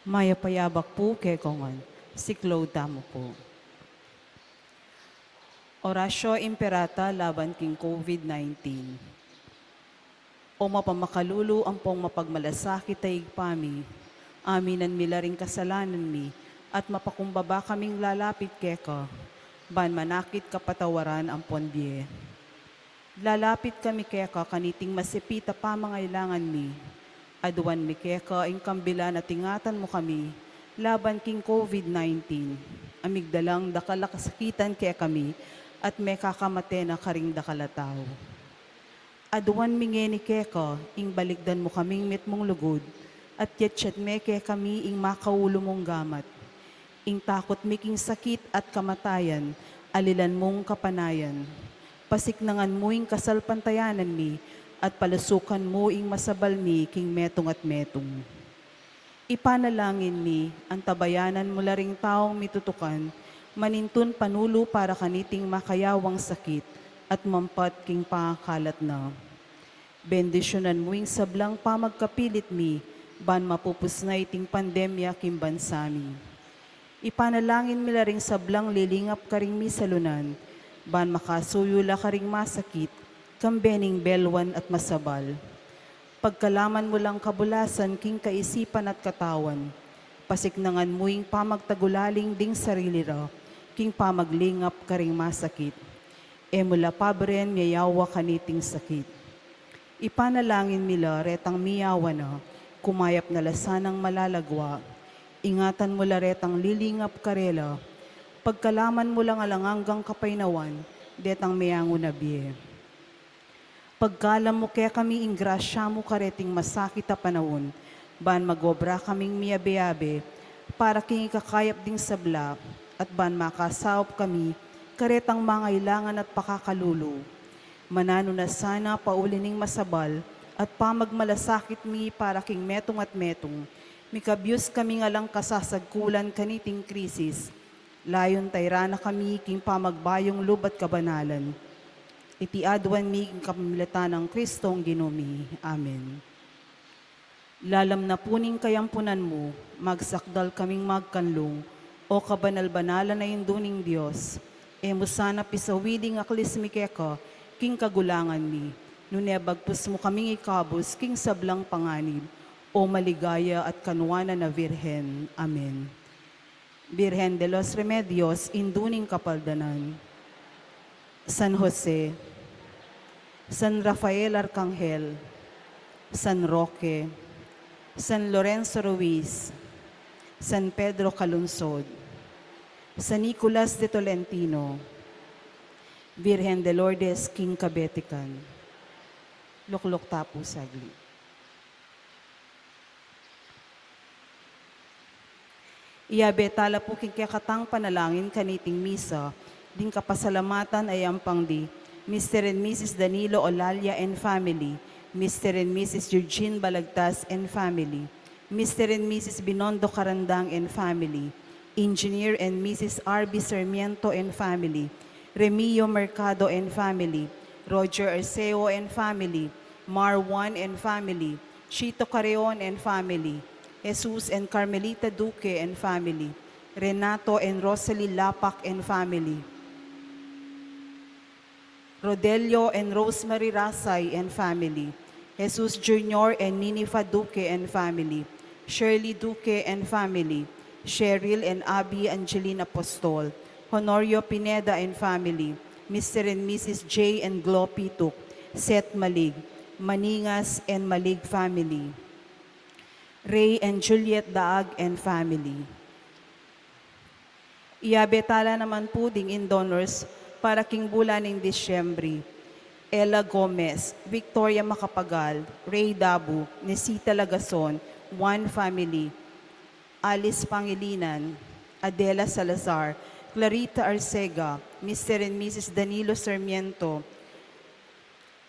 Mayapayabak po kekongan, siklaw damo po. Orasyo Imperata laban king COVID-19. O mapamakalulu ang pong mapagmalasakit ay igpami, aminan mila ring kasalanan mi, at mapakumbaba kaming lalapit keka, ban manakit kapatawaran ang pondye. Lalapit kami keka kaniting masipita pamangailangan mi, aduan mi keka ing kambila na tingatan mo kami, laban king COVID-19, amigdalang dakalakasakitan kaya kami, at may kakamate na karing dakalataw. Aduan mingeni keka, ing baligdan mo kaming mitmong lugod, at yetsyat me kaya kami ing makaulo mong gamat. Ing takot miking sakit at kamatayan, alilan mong kapanayan. Pasiknangan mo ing kasalpantayanan mi, at palasukan mo ing masabal mi king metong at metong. Ipanalangin mi, ang tabayanan mula ring taong mitutukan, manintun panulo para kaniting makayawang sakit, at mampat king pangakalat na. Bendisyonan mo ing sablang pamagkapilit mi, ban mapupusnay ting pandemya king bansami. Ipanalangin mi ring sablang lilingap karing mi salunan, ban makasuyula karing masakit, kambening belwan at masabal. Pagkalaman mo lang kabulasan king kaisipan at katawan, pasiknangan mo ing pamagtagulaling ding sarili ra, king pamaglingap karing masakit. E mula pabren miyawa kaniting sakit. Ipanalangin mila retang miyawa na, kumayap na lasanang malalagwa, ingatan mo la retang lilingap karela, pagkalaman mo lang alanganggang kapainawan, detang miyango na biye. Pagkalam mo kaya kami ing grasya mo kareting masakit a panahon, ban magobra kaming miyabe-yabe, para king ikakayap ding sabla, at ban makasawap kami, karetang mangailangan at pakakalulo. Manano na sana paulining masabal, at pamagmalasakit mi para king metong at metong, mikabyus kami nga lang kasasagkulan kaniting krisis, layon tayrana kami king pamagbayong lub at kabanalan. Iti adwan mi king kapamilatan ng Kristong Ginumi. Amen. Lalam na puning kayampunan mo, magsakdal kaming magkanlong, o kabanal-banalan na induning Diyos, e musana pisawiding aklis mi keka, king kagulangan mi, nunebagpus mo kaming ikabos, king sablang panganib, o maligaya at kanwana na Virhen. Amen. Virhen de los Remedios, induning kapaldanan. San Jose, San Rafael Arcangel, San Roque, San Lorenzo Ruiz, San Pedro Calunsod, San Nicolas de Tolentino, Virgen de Lourdes, King Kabetikan. Luklok tapo sagli. Iyabetala po king kakatang panalangin kaniting misa, ding kapasalamatan ay ampang di, Mr. and Mrs. Danilo Olalia and family, Mr. and Mrs. Eugene Balagtas and family, Mr. and Mrs. Binondo Carandang and family, Engineer and Mrs. R.B. Sarmiento and family, Remio Mercado and family, Roger Arceo and family, Marwan and family, Chito Carreon and family, Jesus and Carmelita Duque and family, Renato and Rosalie Lapak and family, Rodelio and Rosemary Rasay and family, Jesus Jr. and Ninifa Duque and family, Shirley Duque and family, Cheryl and Abby Angeline Apostol, Honorio Pineda and family, Mr. and Mrs. J. and Glo Pituk, Seth Malig, Maningas and Malig family, Ray and Juliet Daag and family. Iabetala naman po ding in donors para king bulan ng Disyembre, Ella Gomez, Victoria Macapagal, Ray Dabu, Nesita Lagason, One Family, Alice Pangilinan, Adela Salazar, Clarita Arcega, Mr. and Mrs. Danilo Sarmiento,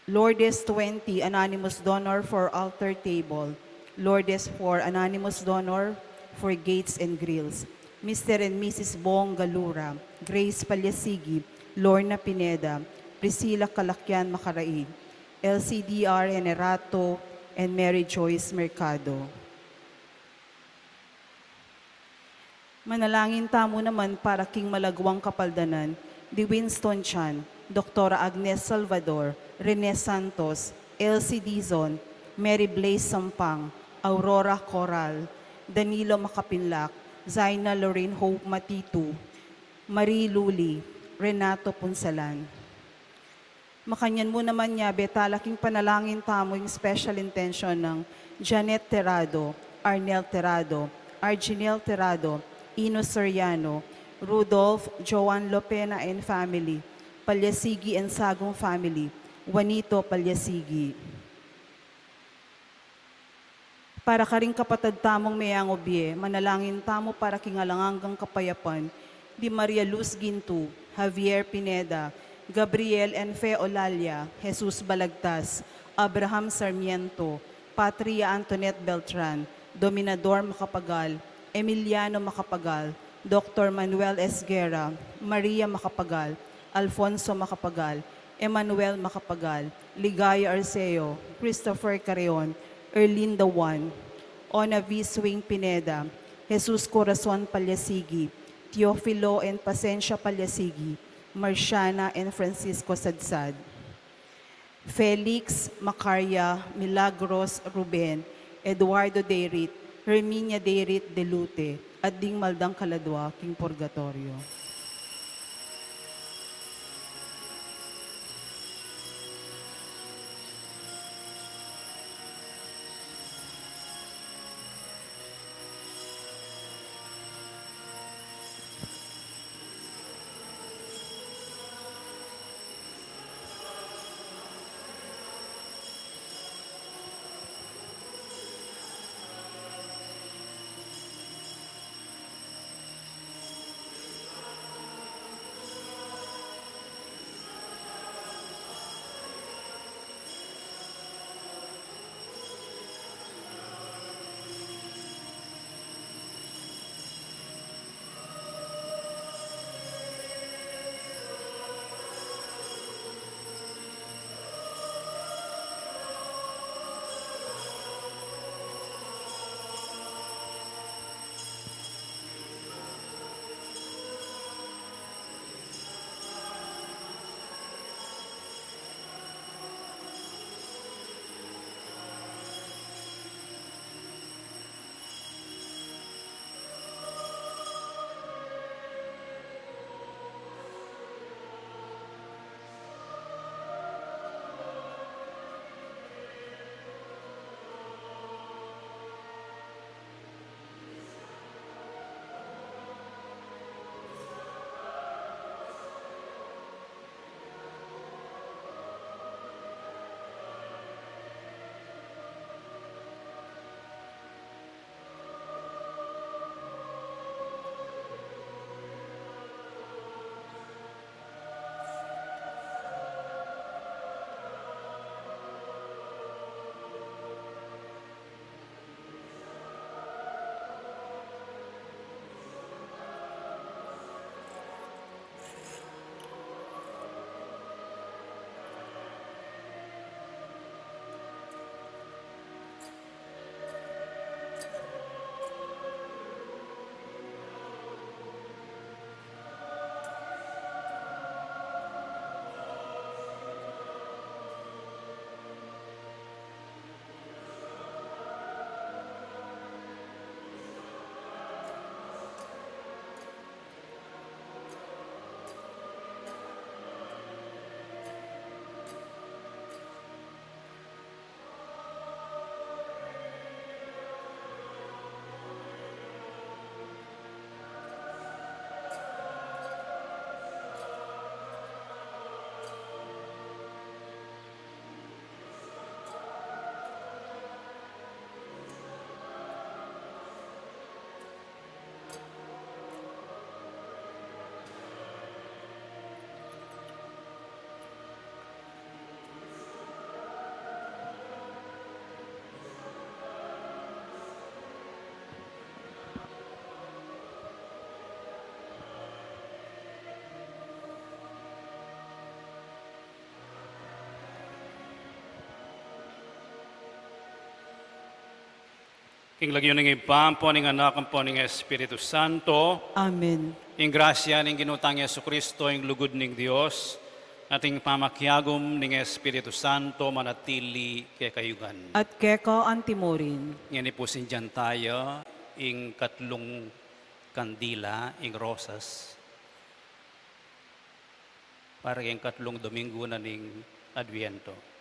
Lourdes 20, anonymous donor for altar table, Lourdes 4, anonymous donor for gates and grills, Mr. and Mrs. Bong Galura, Grace Palyasigi, Lorna Pineda, Priscilla Kalakyan Makaraig, LCDR Generato, and Mary Joyce Mercado. Manalangin tamo naman para King Malagwang Kapaldanan, di Winston Chan, Dr. Agnes Salvador, Rene Santos, Elsie Dizon, Mary Blaze Sampang, Aurora Coral, Danilo Makapinlak, Zaina Lorraine Hope Matitu, Marie Luli, Renato Punsalan. Makanyan mo naman niya, betalaking panalangin tamo yung special intention ng Janet Terrado, Arnel Terrado, Arginel Terrado, Ino Soriano, Rudolph, Joan Lopena and family, Palyasigi and Sagong family, Juanito Palyasigi. Para ka rin kapatad tamong mayang obye, manalangin tamo para kingalangangang kapayapan, di Maria Luz Gintu, Javier Pineda, Gabriel Enfe Olalia, Jesus Balagtas, Abraham Sarmiento, Patria Antoinette Beltran, Dominador Macapagal, Emiliano Macapagal, Dr. Manuel Esguera, Maria Macapagal, Alfonso Macapagal, Emmanuel Macapagal, Ligaya Arceo, Christopher Carreon, Erlinda Juan, Ona V. Swing Pineda, Jesus Corazon Palyasigi, Teofilo and Pasencia Palyasigi, Marciana and Francisco Sadsad, Felix Macaria Milagros Ruben, Eduardo Deirit, Herminia Deirit de Lute, at Ding Maldang Kaladwa, King Purgatorio. King lagyo ng ipampo ng anak ang po ng Espiritu Santo, Amen. ing grasya ng ginutang Yesu Kristo, ing lugod ng Dios, ating pamakyagom ng Espiritu Santo manatili kay kayugan. At keko antimorin. Ngayon po sindihan tayo, ing katlong kandila, ing rosas, para ing katlong Domingo na ning Adviento.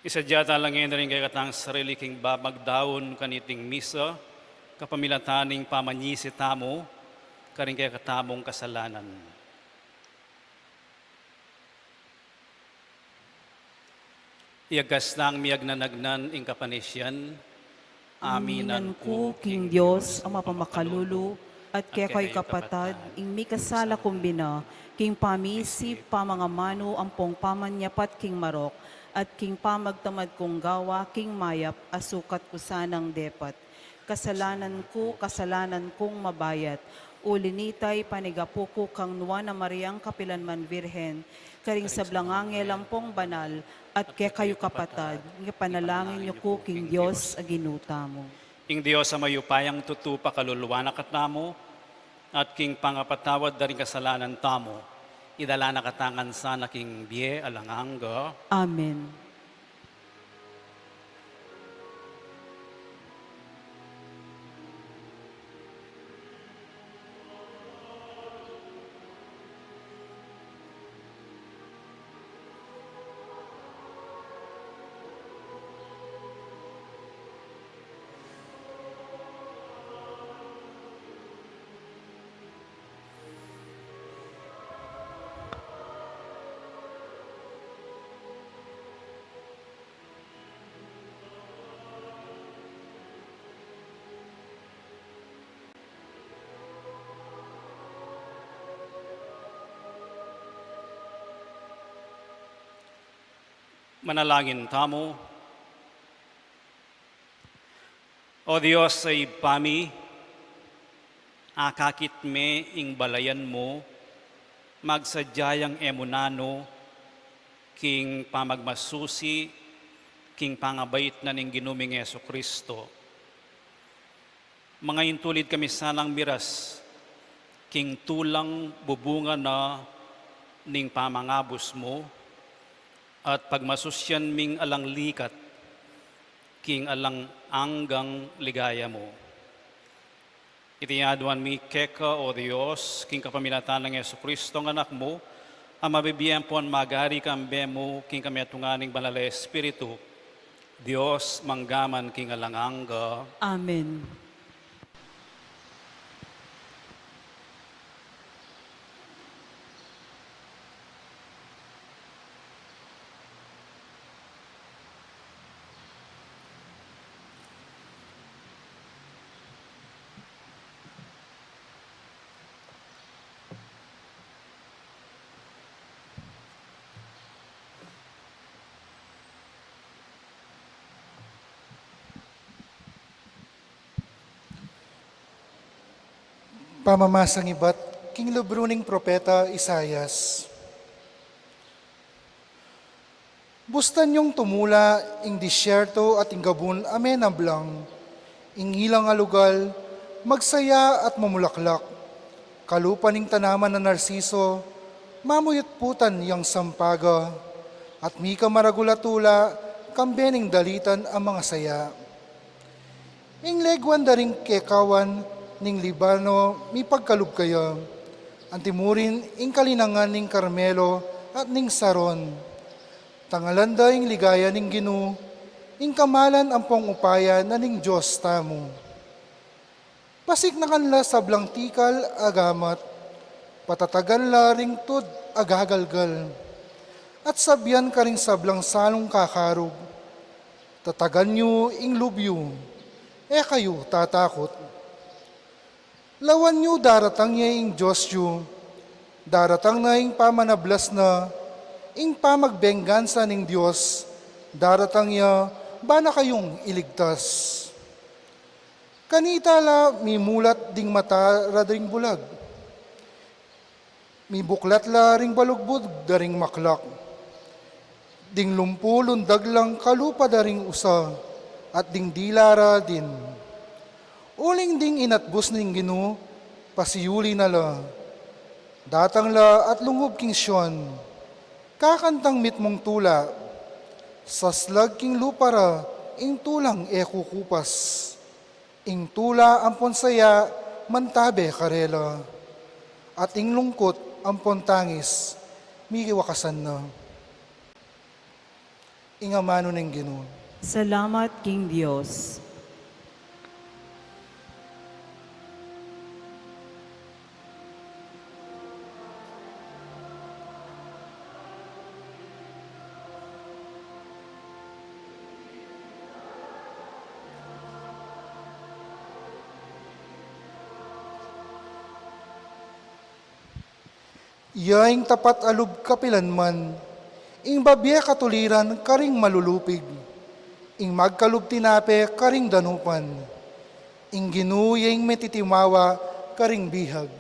Isadyata lang ngayon na rin kay katang sarili king babagdaon kaniting misa, kapamilataning pamanyisi tamo, karing kay katamong kasalanan. Iagas na ang miyag na nagnan ing kapanisyan, Aminan ko, King Diyos, ang mapamakalulu, at keko'y kapatad, ing mi kasala kumbina, King pamisi, pamangamano, ampong pamanyapat, King marok, at King pamagtamad kong gawa, King mayap, asukat ko sanang depat. Kasalanan kong mabayat, ulinitay panigapuko kang nuwa na Mariang Kapilanman Virhen, karing sablangangel ampong banal, at kayo kapatad, nga panalangin niyo ko, King Diyos, aginuta mo. Ing Diyos sa mayupayang tutupa kaluluwa na katamo, at king pangapatawad daring kasalanan tamo, idala na katangan sana king biye alanganga. Amen. Manalangin tamo. O Diyos ay pami, akakit me ing balayan mo, magsadyayang emunano, king pamagmasusi, king pangabait na ning ginuming Yesu Kristo. Mga intulid kami sanang miras, king tulang bubunga na ning pamangabos mo, at pagmasusyan ming alang likat, king alang anggang ligaya mo. Itiyaduan mi keka o Diyos, king kapamilatan ng Yesu Kristo ng anak mo, ang mabibiyang po ang magari kambe mo, king kami atunganing banal na Espiritu, Diyos manggaman king alang angga. Amen. Pamamasang iba't king lubruning propeta Isayas. Bustan yung tumula, ing disyerto at ing gabun amenablang, ing ilang alugal, magsaya at mamulaklak, kalupan ing tanaman na narsiso, mamuyot putan yang sampaga, at mika maragulatula, kambening dalitan ang mga saya. Ing legwan daring kekawan, ning Libano, mi pagkalub kayo, antimurin ing kalinangan ning Carmelo at ning Saron. Tangalanda ing ligaya ning Ginu, ing kamalan ang pong upaya na ning Diyos tamo. Pasik na kanla sablang tikal agamat, patatagan la ring tud agagalgal, at sabyan ka ring sablang salong kakarog. Tatagan nyo ing lubyo, kayo tatakot. Lawan nyo daratang niya ing Diyos yu, daratang na ing pamanablas na, ing pamagbenggansa ning Dios, daratang ya, ba na kayong iligtas. Kanitala mimulat ding mata rading bulag, mibuklat la ring balugbod daring maklak, ding lumpulundag lang kalupa daring usa, at ding dilara din. Uling ding inatbos ning Ginoo, pasiyuli na la, datang la at lungob king Sion, kakantang mitmong tula, saslag king lupara, ing tulang kukupas. Ing tula ampon saya, mantabe karela, at ing lungkot ampon tangis, mikiwakasan na. Ing amano ng Ginoo. Salamat, King Diyos. Yaing tapat alub kapilanman, ing babye katuliran karing malulupig, ing magkalub tinape karing danupan, ing ginuyeng metitimawa karing bihag.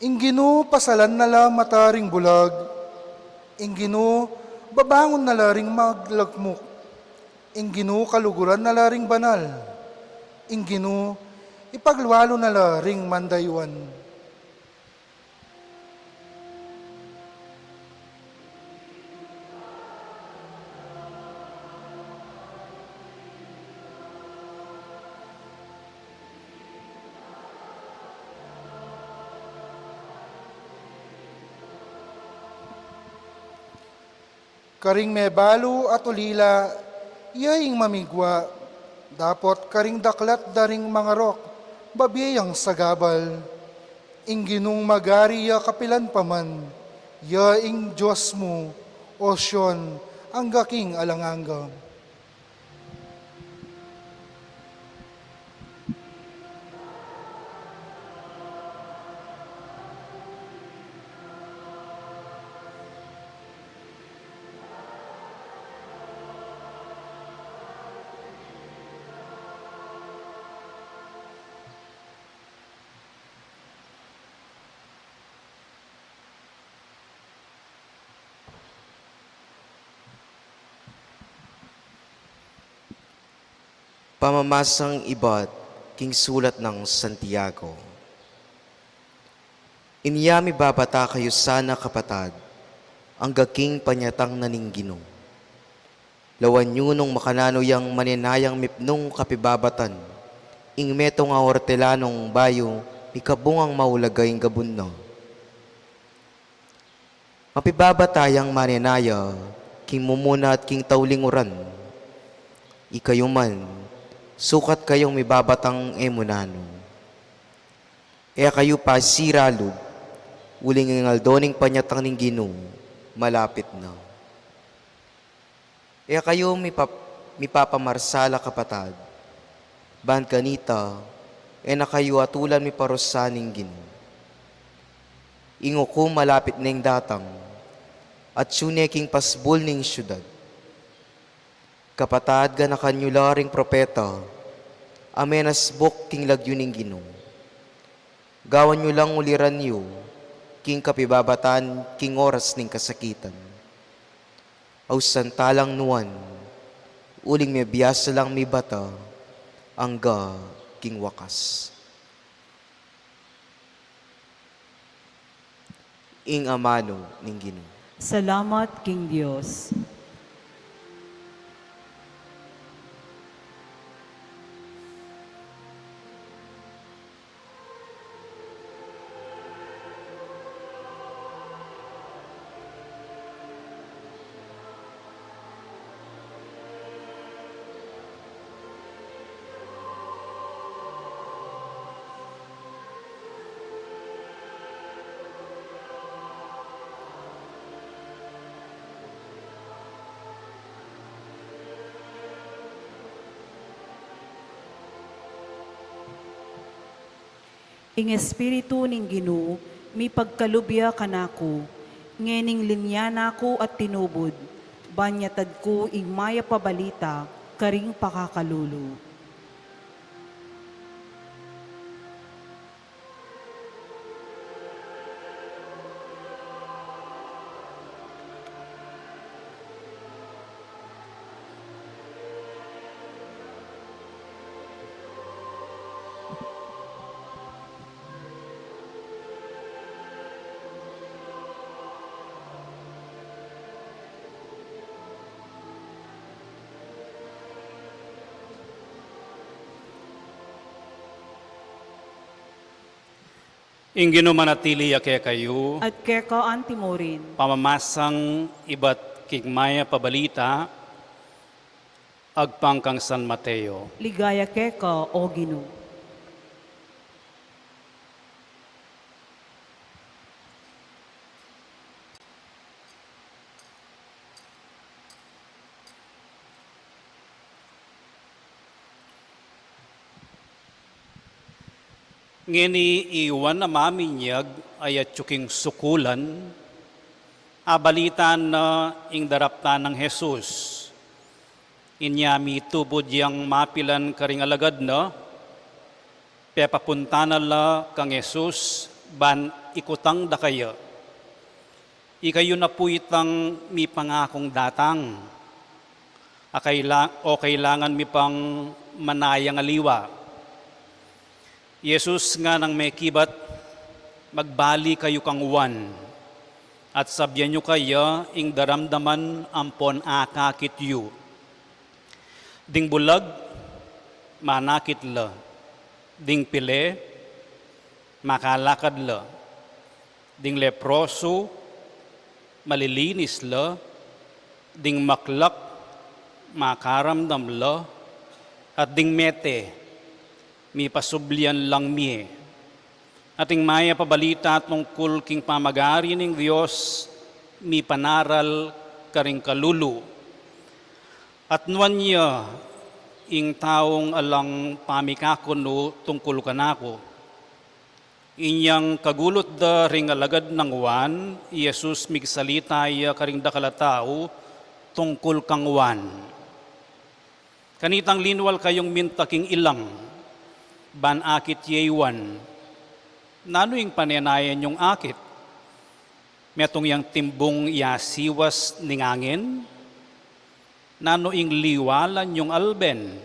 Inggino pasalan nala mataring bulag, inggino babangon nala ring maglagmok, inggino kaluguran nala ring banal, inggino ipagluwalo nala ring mandaywan. Karing mebalo at ulila, iyaing mamigwa, dapot karing daklat daring mga rok, babiyang sagabal. Ingginong magari ya kapilan paman, yaing Diyos mo, o Sion, ang gaking alanganga. Pamamasang iba't king sulat ng Santiago. Inyami babata kayo sana kapatad, ang gaking panyatang naninggino. Lawan nyo nung makanano yang maninayang mipnong kapibabatan, ing meto nga hortelanong bayo, ikabungang maulagay gabun na. Mapibabatayang maninaya, king mumuna at king taulinguran, ikayo man, sukat kayong mibabatang emunano. E kayo pa siralog, uling ng aldoning panyatang ning Ginoo, malapit na. E kayo mipapamarsala kapatad, ban kanita, e na kayo atulan miparosaning Ginoo. Ingo ko malapit ning datang, at suneking pasbol ning syudad. Kapatad ga na kanyularing propeta, amenas bok king lagyo ning Ginoo. Gawan nyo lang uliran nyo, king kapibabatan, king oras ning kasakitan. Ausan talang nuan, uling may biyasa lang mi bata, angga king wakas. Ing amano ning Ginoo. Salamat, King Diyos. Ing espiritu ning Ginoo, mi pagkalubya kanako, ngening linya nako at tinubod, banyatad ko ing maya pabalita, karing pakakalulu. Ingino manatili ake kayo, At keka antimorin, pamamasang iba't kigmaya pabalita, agpangkang San Mateo. ligaya keka o Ginoo. Ngeni iwan na maminyag ayat tsuking sukulan, abalitan na ing daraptan ng Jesus. Inyami tubod yang mapilan karing alagad na, pepapunta na la kang Jesus, ban ikutang da kaya. Ikayo na po itang mi pangakong datang, o kailangan mi pang manayang aliwa. Jesus nga nang may kibat, magbali kayo kang uwan, at sabyan nyo kaya ing daramdaman ampon akakit yu. Ding bulag, manakit la. Ding pile, makalakad la. Ding leproso, malilinis la. Ding maklak, makaramdam la. At ding mete, mi pasublian lang mi. Ating maya pabalita tungkol king pamagari ng Diyos, mi panaral karing kalulu. At nuan niya, ing taong alang pamikakuno tungkol kanako. Inyang kagulot da ring alagad ng wan, Yesus migsalita iya karing dakalatao tungkol kang wan. Kanitang linwal kayong mintaking ilang, ban akit yewan. Nano yung panenayan yung akit? Metong yang timbong yasiwas ningangin? Nano yung liwalan yung alben?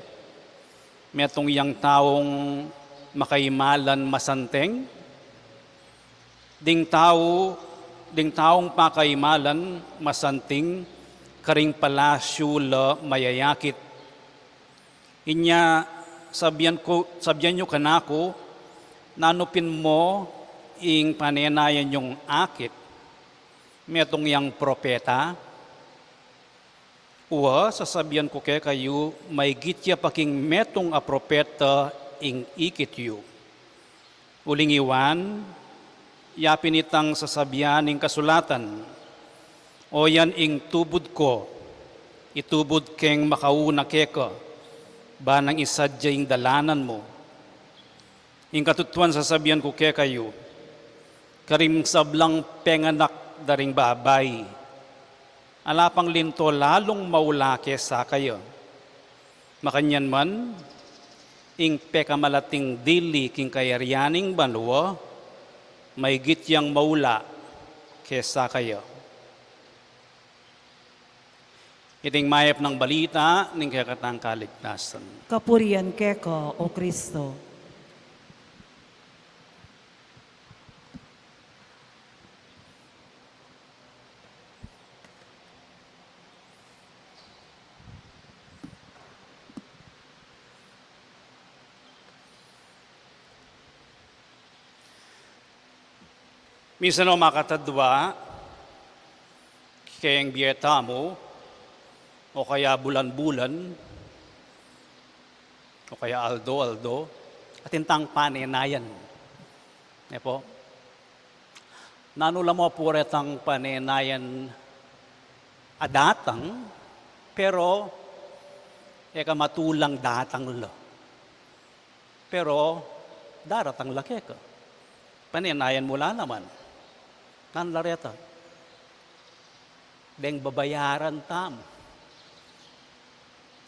Metong yang taong makaimalan masanteng? Ding taong pakaimalan masanting karing palasyo la mayayakit. Inya sabyan nyo kanako, nanupin mo ing panenayan yung akit, metong yang propeta, uwa, sasabihan ko kaya kayo, may gitya paking metong a propeta ing ikit yu. Uling iwan, yapin itang sasabihan ing kasulatan, o yan ing tubod ko, itubod keng makauna keka, ba nang isadya ing dalanan mo. Ing katutuan sasabihan ko kaya kayo, karim sablang penganak daring babay, alapang linto lalong maula kesa kayo. Makanyan man, ing pekamalating dili king kayaryaning banwa, may gityang maula kesa kayo. Iting mayap ng balita ning kakatang kaligtasan. Kapurian keka o Kristo. Minsan o makatadwa, kayang biyeta mo, o kaya bulan-bulan, o kaya aldo-aldo, at intang panenayan. E po, nanula mo puretang panenayan adatang, pero eka matulang datang lo. Pero daratang laki ka. paninayan mula naman. Nanlareta. Deng babayaran tam.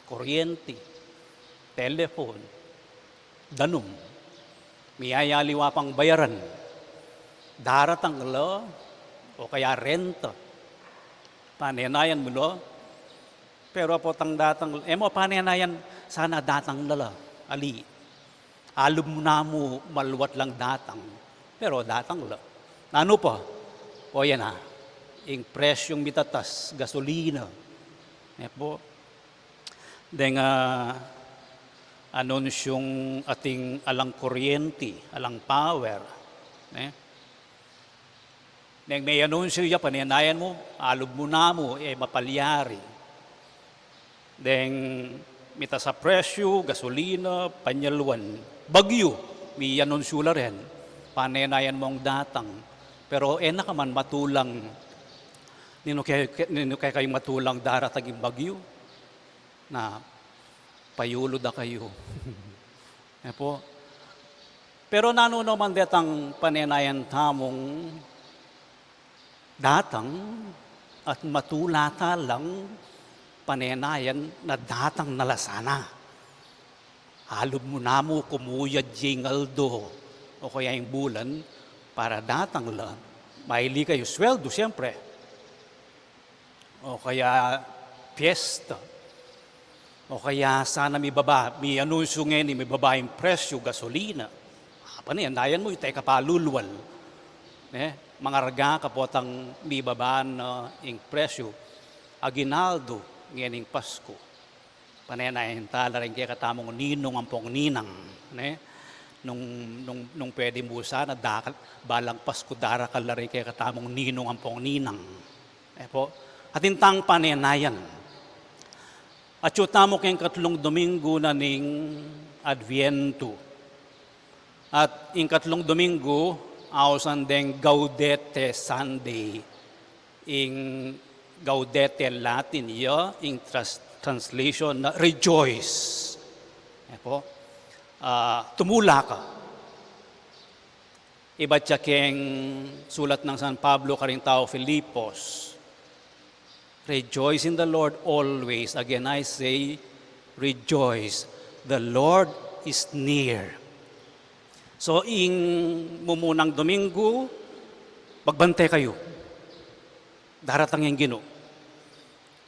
Kuryente, telephone, danum. Miyayaliwa pang bayaran. Daratang lo, o kaya renta. Paninayan mo lo. Pero po tang datang, mo paninayan sana datang lala. Ali. Alum mo na mo maluwat lang datang. Pero datang lo. Ano pa? O yan ha. Yung presyong mitatas, gasolina. Po. Deng anonsyong ating alang kuryente, alang power. Deng may anunsyo ya, paninayan mo, alub mo na mo, mapalyari. Deng mita sa presyo, gasolina, panyalwan, bagyo, may anunsyo la rin. Paninayan mo ang datang. Pero nakaman matulang, nino kaya kayong matulang darataging bagyo na payulo da kayo. Po. Pero nano naman detang paninayan tamong datang at matulata lang paninayan na datang nalasana. Halog mo na mo kumuyad jingaldo o kaya yung bulan para datang lang. Maili kayo sweldo siyempre. O kaya piyesta. O kaya sana may anunsyo ngayon, may baba yung presyo, gasolina. Paninayan mo, itay kapalulwal. Mga raga kapotang may baba na yung presyo. Aginaldo, ngayon yung Pasko. Paninayan tala rin kaya katamong ninong ang pong ninang. Nung pwede mo sana, balang Pasko darakal na rin kaya katamong ninong ang pong ninang. At intang paninayan. At yutamo kayong 3 Domingo na ning Adviento. At yung 3 Domingo, ausan deng Gaudete Sunday. Yung Gaudete Latin, yung translation na rejoice. Tumula ka. Iba siya keng sulat ng San Pablo karing tao Filipos. Rejoice in the Lord always. Again, I say, rejoice. The Lord is near. So, mumunang Domingo, magbantay kayo. Daratang yung Ginoo.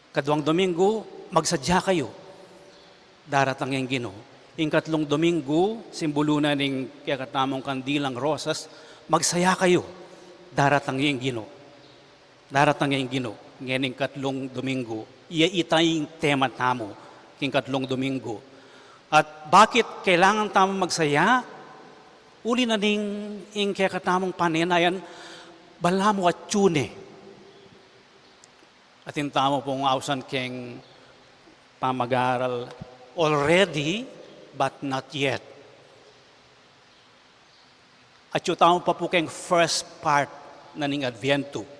Kaduang Domingo, magsadya kayo. Daratang yung Ginoo. Yung 3 Domingo, simbolunan ng kaya katamong kandilang rosas, magsaya kayo. Daratang yung Ginoo. Daratang yung Ginoo. Ngayon 3 Domingo, itay yung tema tamo, yung 3 Domingo. At bakit kailangan tamo magsaya? Uli na yung kaya katamong paninayan, bala mo at tune. At yung tamo pong ausan keng pamag-aral, already, but not yet. At yung tamo pa po keng first part na ning Adviento.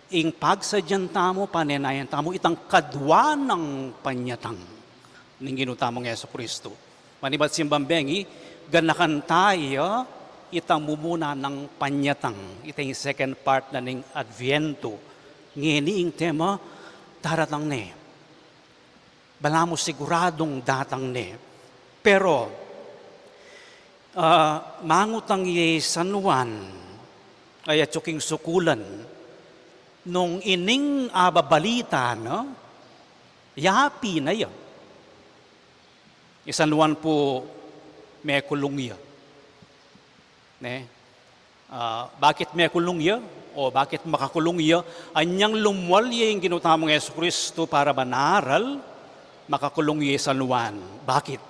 Ing pagsadyan tamo, paninayan tamo, itang kadwa ng panyatang ng ginutamong Yeso Kristo. Manibat simbambengi, ganakan tayo, itang mumuna ng panyatang. Ito yung second part na ng Adviento. Ngini ing tema, daratang ne. Bala mo siguradong datang ne. Pero, mangutang ye San Juan, ay atsuking sukulan, nung ining ababalita, no? Yapi na yan. San Juan po may kulong yan. Bakit may kulong yan? O bakit makakulong yan? Anyang lumwalya yung ginutamong Yesu Kristo para manaral, makakulong yan San Juan. Bakit?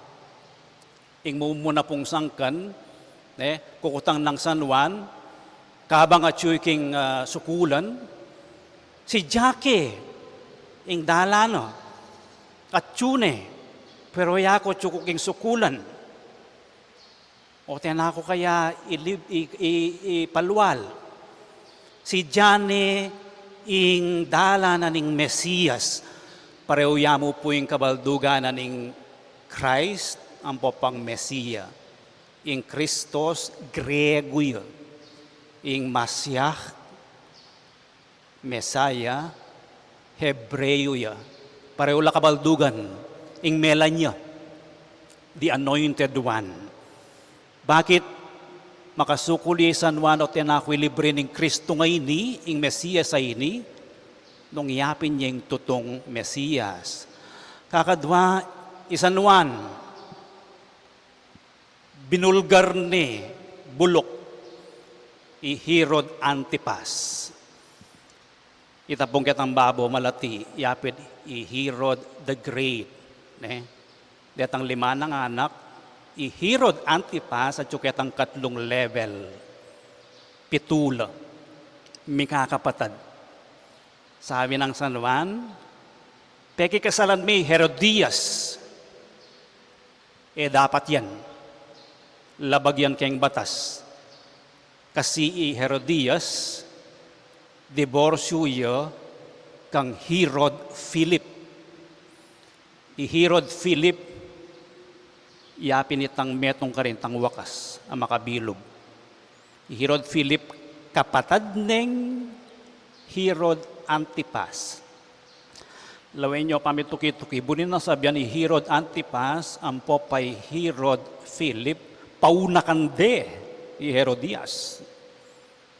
Ing muna pong sangkan, kukutang ng San Juan, kabang at king sukulan, si Jackie, ing dalano, at tune, pero yako tsukuking sukulan. O tiyan ako kaya ipalwal. Si Jane, ing dalanan ning Mesiyas, pareho yamo po yung kabalduganan ning Christ, ang popang Mesiya. Ing Kristos, Grego yun. ing Masyah, Mesaya, Hebreo ya. Pareho la kabaldugan, ing Melanya, the Anointed One. Bakit makasukuli San Juan o tinakwi libre ng Kristo ngayon ing Mesiyas ay ini, nung iyapin niya yung tutong Mesiyas. Kakadwa, San Juan, binulgar ni bulok i Herod Antipas. Itapong kitang babo malati, yapit i Herod the Great. Detang 5 ng anak, i Herod Antipas at yung katlong level, pitula, mikakapatad. Sabi ng San Juan, peki kasalan may Herodias, dapat yan. Labag yan kayong batas. Kasi i Herodias, diborsyo ya kang Herod Philip. I Herod Philip, yapin itang metong karintang wakas, ang makabilog. I Herod Philip, kapatad ng Herod Antipas. Lawin nyo kami tuki-tuki, bunin na sabihan ni Herod Antipas, ang popay Herod Philip, paunakande i Herodias.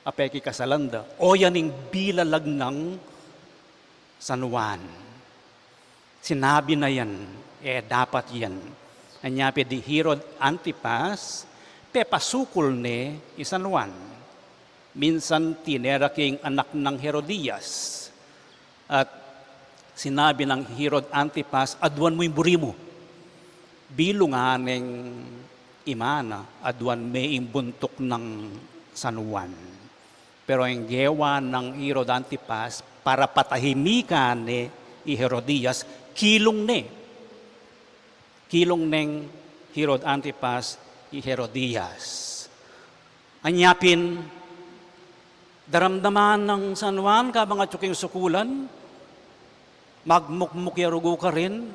Apeki kasalanda, o yaning bilalag ng San Juan. Sinabi na yan, dapat yan. Anyapi di Herod Antipas, pepasukol ni San Juan. Minsan tinera king anak ng Herodias. At sinabi ng Herod Antipas, adwan mo yung buri mo. Bilunganing imana, adwan may imbuntok ng San Juan. Pero ang gewa ng Herod Antipas, para patahimikan ni Herodias, kilong ng Herod Antipas i Herodias. Anyapin, daramdaman ng San Juan, kabang at yung sukulan, magmukmukyarugo ka rin,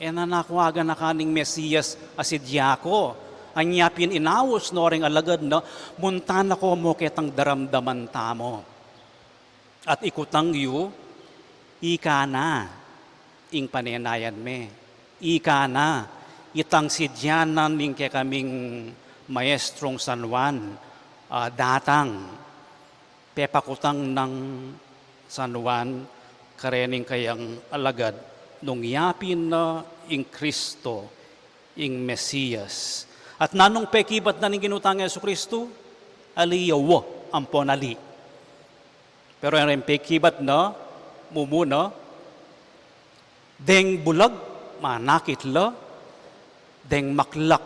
nanakwagan na kaning Mesiyas asidyako. Anyapin inawos no ring alagad na, muntan ako mo ketang daramdaman tamo. At ikutang yu, ika na, ing panenayan me. Ika na, itang sidyanan ning kaya kaming maestrong San Juan, datang, pepakutang ng San Juan, karening kayang alagad, nung yapin na ing Kristo, ing Mesiyas. At nanong pekibat na ning ginutang Yesu Kristo, aliyawo, ampon ali. Pero yung pekibat na, mumuna, deng bulag, manakit la, deng maklak,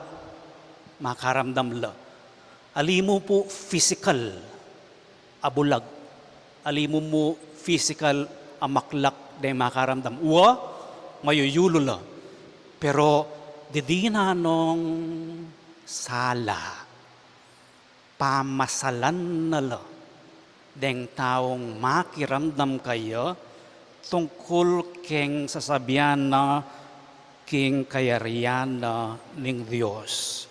makaramdam la. Alimo po physical, abulag. Alimo mo physical, amaklak, deng makaramdam. Uwa, mayuyulo la. Pero, didina nung sala, pamasalan na la, deng taong makiramdam kayo, tungkol keng sasabihan na king kayarian na ning Diyos.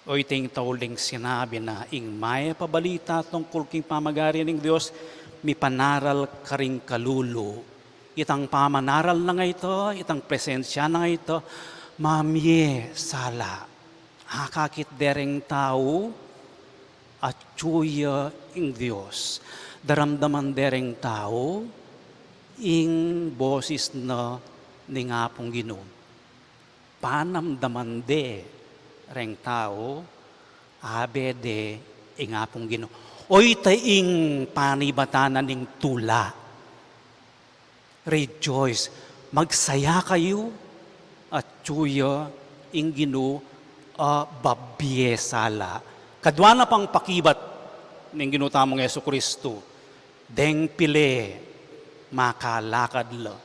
O iting tauling sinabi na ing may pabalita tungkol king pamagari ning Diyos, mi panaral karing kalulu. Itang pamanaral na nga ito, itang presensya na nga ito, mamye sala. Hakakit dereng tao at tsuya ing Diyos. Daramdaman dereng tao ing boses na ni nga pong Ginoo. Panamdaman de reng tao, abe de ing nga pong Ginoo. Oy taing panibatanan ning tula. Rejoice, magsaya kayo at tsuya ing Ginoo babye sala. Kadwa na pang pakibat ng ginutamong Yesu Kristo, deng pile, makalakad la.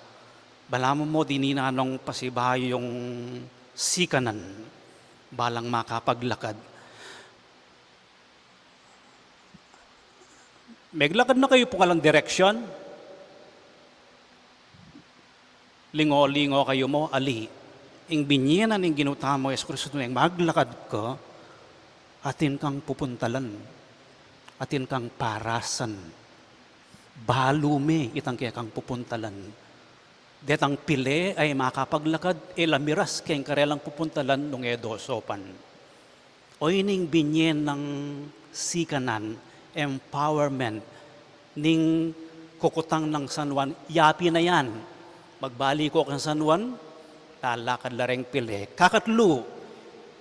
Balamo mo dinina nung pasibayo yung sikanan, balang makapaglakad. Meglakad na kayo po kalang direksyon, lingo-lingo kayo mo, ali. Ing binyanan ng ginutamo Yesu Kristo na maglakad ka, atin kang pupuntalan. atin kang parasan. Balume itang kaya kang pupuntalan. Detang pile ay makapaglakad, lamiras kayang karelang pupuntalan nung edosopan. O ining binyen ng sikanan, empowerment, ning kukutang ng San Juan, yapi na yan. Magbali ko kang San Juan, talakad lareng pile. Kakatlo,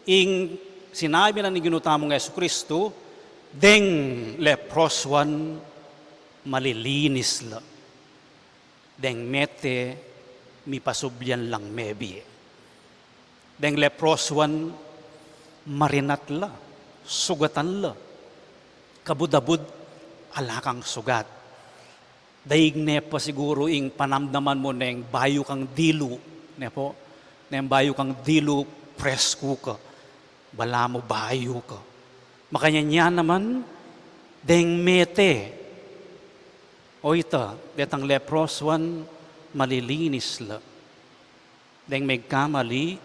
ing sinabi na ni ginutamong Yesu Kristo, deng leproswan malilinis la. Deng mete mi pasubyan lang mebi. Deng leproswan marinat la, sugatan la. Kabudabud alakang sugat. Daig ne pa siguro ing panamdaman mo neng bayo kang dilu. Ne po, neng bayo kang dilu presko ka. Bala mo bayo ka. Makanya niya naman, deng mete. O ita, detang leproswan, malilinis la. Deng may kamali,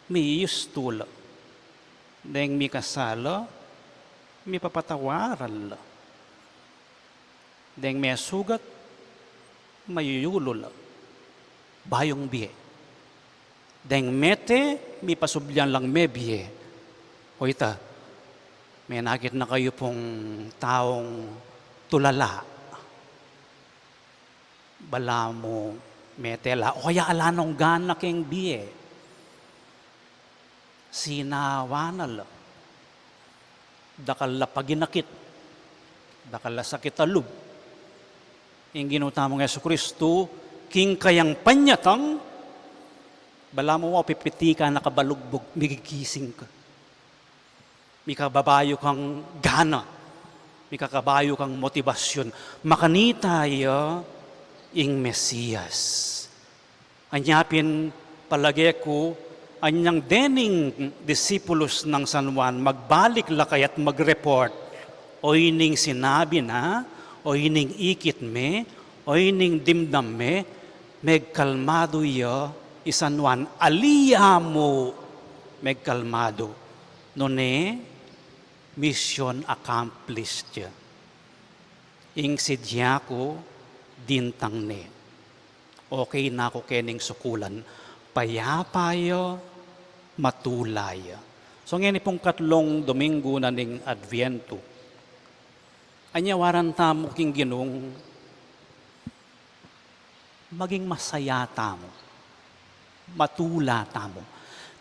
may iyustula. Deng may kasala, may papatawaran la. Deng may sugat, mayuyulo la. Bayong biye. Deng mete, may pasubyan lang may biye. O ita, may nakit na kayo pong taong tulala. Bala mo metela. O kaya alanong gana keng biye. Sinawanal. Dakal la paginakit. Dakal la sakit alub. Yung ginutamong Yesu Kristo, king kayang panyatang, bala mo pipiti ka nakabalugbog, migigising ka. Mikababayo kang gana. Mikakabayo kang motibasyon. Makanitaya ing Mesiyas. Anyapin palagi ko, anyang dening disipulos ng San Juan, magbalik lakay at mag-report, o ining sinabi na, o ining ikit me, o ining dimdam me, megkalmado ya, San Juan, aliya mo, megkalmado. None, mission accomplished ya. Ing sidya ko, dintang ne. Okay na ako kening sukulan, payapayo, matulay. So ngayon pong katlong Domingo na ning Adviento, anyawaran tamo king ginong, maging masaya tamo, matula tamo.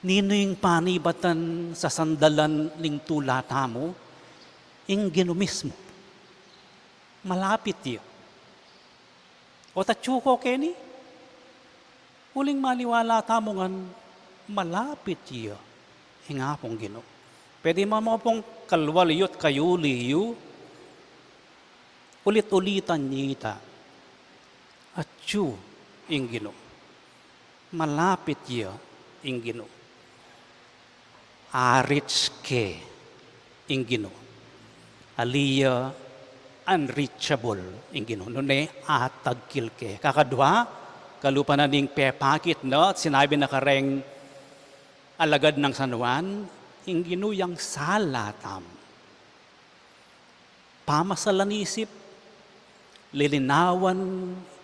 Nino yung panibatan sa sandalan ning tula tamo, ing gino mismo. Malapit yun. O tatsuko keni, huling maliwala tamo ngan malapit yun. Hinga pong gino. Pwede mo pong kalwaliyot kayuliyo, ulit-ulitan nita. At yu, ing gino. Malapit yun, ing gino. Arits ke, ing gino. Aliya, unreachable, ing gino. Nune, atagkil ke. Kakadwa, kalupa na ning pepakit, no? At sinabi na kareng alagad ng San Juan, ing gino yang salatam. Pamasalan-isip, lilinawan,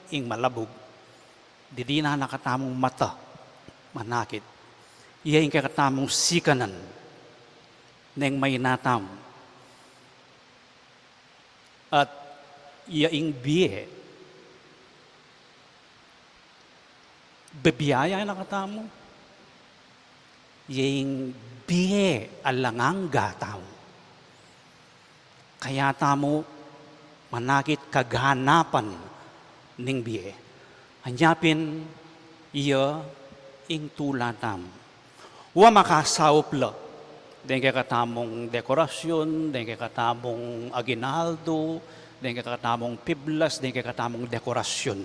ing malabog. Didi na nakatamong mata, manakit. Iya ing kakatamong sikanan, neng may natam. At iya ing biye, bebiyaya nakatamo. Iya ing biye alanganga tao. Kaya tamo manakit kaganapan ning biye. Hanyapin iya ing tulatam. Wa makasawpla. Den kay katamong dekorasyon, den kay katamong aginaldo, den kay katamong piblas, den kay katamong dekorasyon.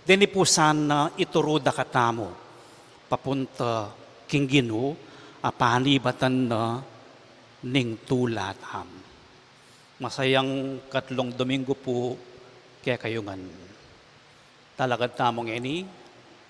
Den po sana ituruda katamo. Papunta king Ginoo, apanibatan na ning tulatam. Masayang katlong Domingo po kaya kayungan. Talagad tamong ini,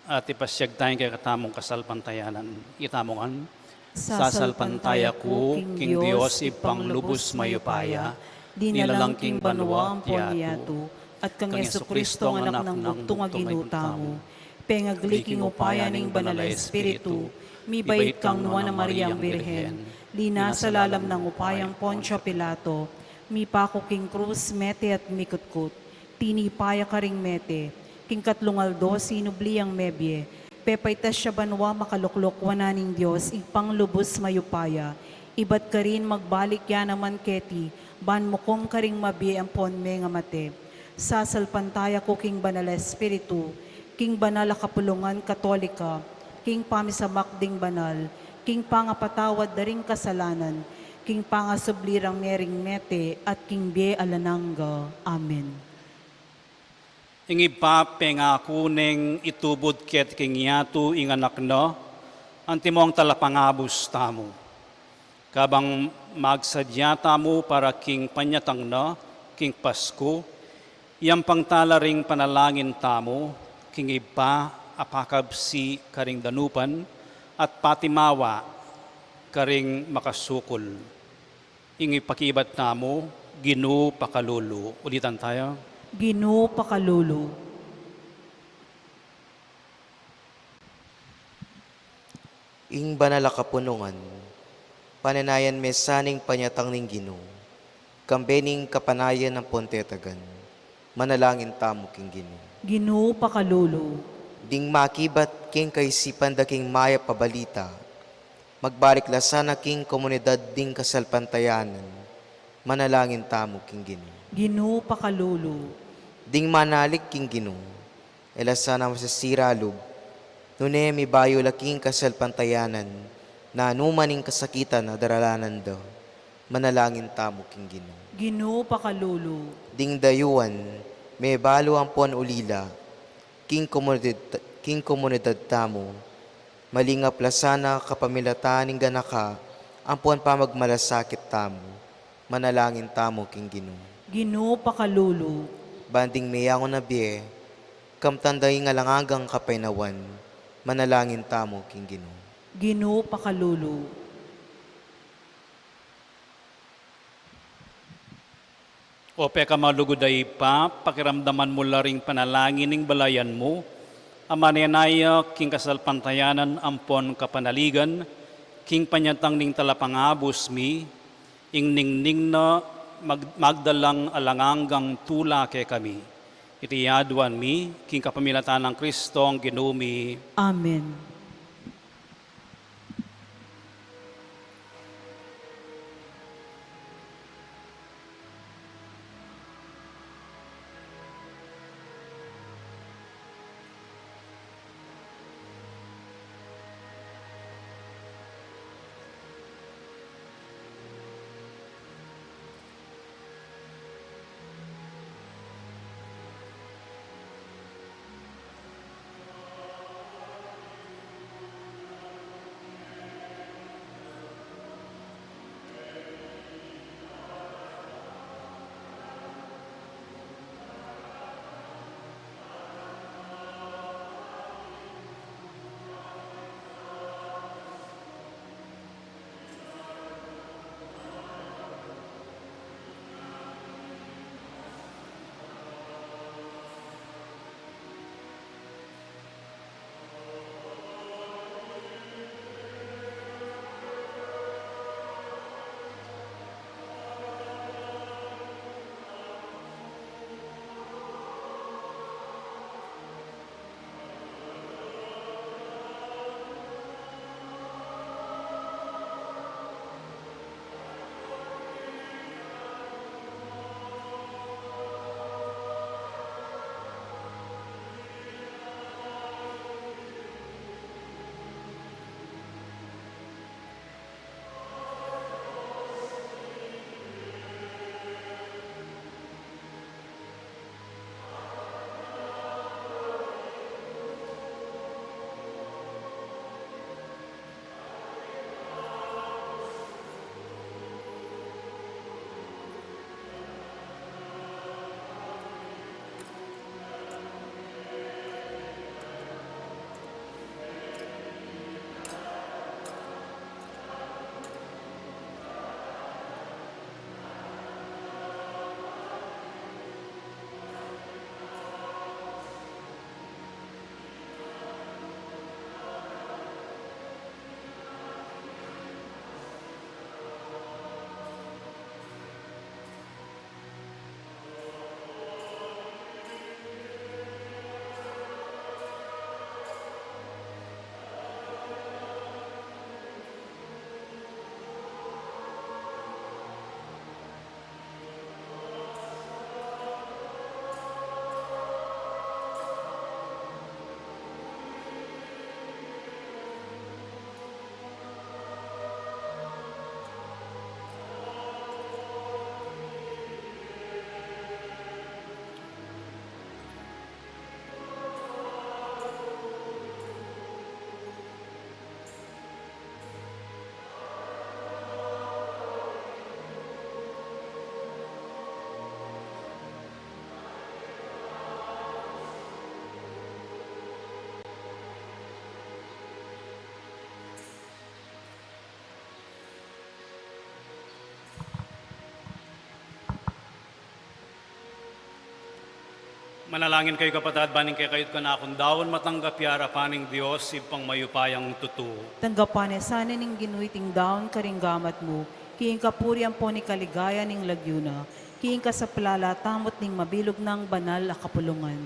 at ipasyag tayong kaya katamong kasalpantayanan. Itamongan, sasalpantaya ko, King Diyos, ipang lubos mayupaya, Dinalangking banwa ang ponyato, at kang Yesu-Kristo ang anak ng bugtong nga ginutamo. Pengagliking upaya ning banal na Espiritu, mibait kang nuwa na Mariang Birhen, lina sa lalam ng upayang Poncio Pilato, mipako king krus mete at mikutkut, tinipaya ka ring mete, king katlungaldo sinubliang mebye, pepaitas siya banwa makaluklok wananing Diyos, ipang lubos mayupaya, ibat ka rin magbalik yan naman keti, ban mo kong karing mabi ang ponme nga mate, sasalpantaya ko king banal na Espiritu, king banal a kapulungan katolika, king pamisamakding banal, king pangapatawad daring kasalanan, king pangasublirang mering mete, at king bie alanangga. Amen. Ingi pa pengako ning itubod ket king yato ing anak na, antimong talapangabos tamo. Kabang magsadya tamo para king panyatang na, king Pasko, iyang pangtalaring panalangin tamo, king iba apakab si karing danupan, at patimawa karing makasukol. Ingi pakibat tamo, Ginoo pakalulu. Ulitan tayo. Ginoo pakalulu. Ing banal a kapunungan, pananayan mesaning panyatang ning Ginoo, kambening kapanayan ng pontetagan, manalangin tamo king Ginoo. Ginoo pakalulu. Ding makibat king kaisipan da king maya pabalita, magbalik la sana king komunidad ding kasalpantayanan, manalangin tamo king Ginoo. Ginoo pakalulu. Ding manalik king Ginoo, ela sana masasiralog, nune mi bayo la king kasalpantayanan, na anumaning kasakitan na daralanan do, manalangin tamo king Ginoo. Ginoo pakalulu. Ding dayuan, may balo ang pon ulila, king komunidad tamo, malingap lasana kapamilataning ganaka, ang pon pamagmalasakit tamo, manalangin tamo king Ginoo. Ginoo pakalulu. Banding mayangon na biye, kamtanday nga langagang kapainawan, manalangin tamo king Ginoo. Ginoo pakalulu. O peka maluguday pa, pakiramdaman mo laring panalangin ng balayan mo, amanenaya king kasalpantayanan ampon kapanaligan, king panyatang ning talapangabos mi, ing ningning na magdalang alanganggang tula ke kami. Itiyaduan mi, king kapamilatan ng Kristong ginumi. Amen. Manalangin kayo kapatid, baning kay kayot ka na akong dawon matanggap yara paning Diyos, ipang mayupayang tutu. Tanggapan sana ning ginuiting daon karinggamat mo, kiing kapurian po ni kaligaya ning lagyuna, kiing ka sa tamot ning mabilog ng banal a kapulungan.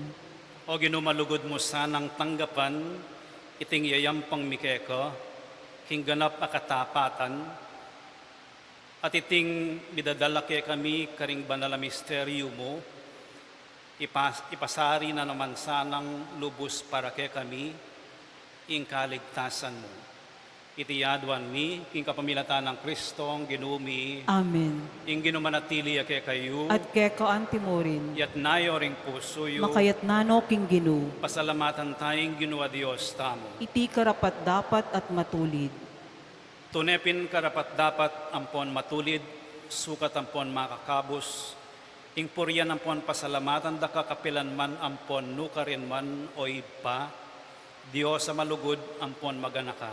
O ginumalugod mo sanang tanggapan, iting yayampang mikeka, king ganap akatapatan, at iting midadala kay kami karing banal a misteryo mo, ipasari na naman sanang lubos para kay kami, ing kaligtasan mo. Itiyadwan mi, ing kapamilatan ng Kristong ginumi, Amen. ing ginumanatili kay kayo, At keko antimorin, yat nayo ring puso yo, makayat nano king ginu, pasalamatan tayong ginawa Diyos tamo. iti karapat dapat at matulid. Tunepin karapat dapat ampon matulid, sukat ampon makakabos, ing puryan ampon pasalamatan da kakapilan man ampon nukarin man o ipa, Diyos sa malugod ampon maganaka.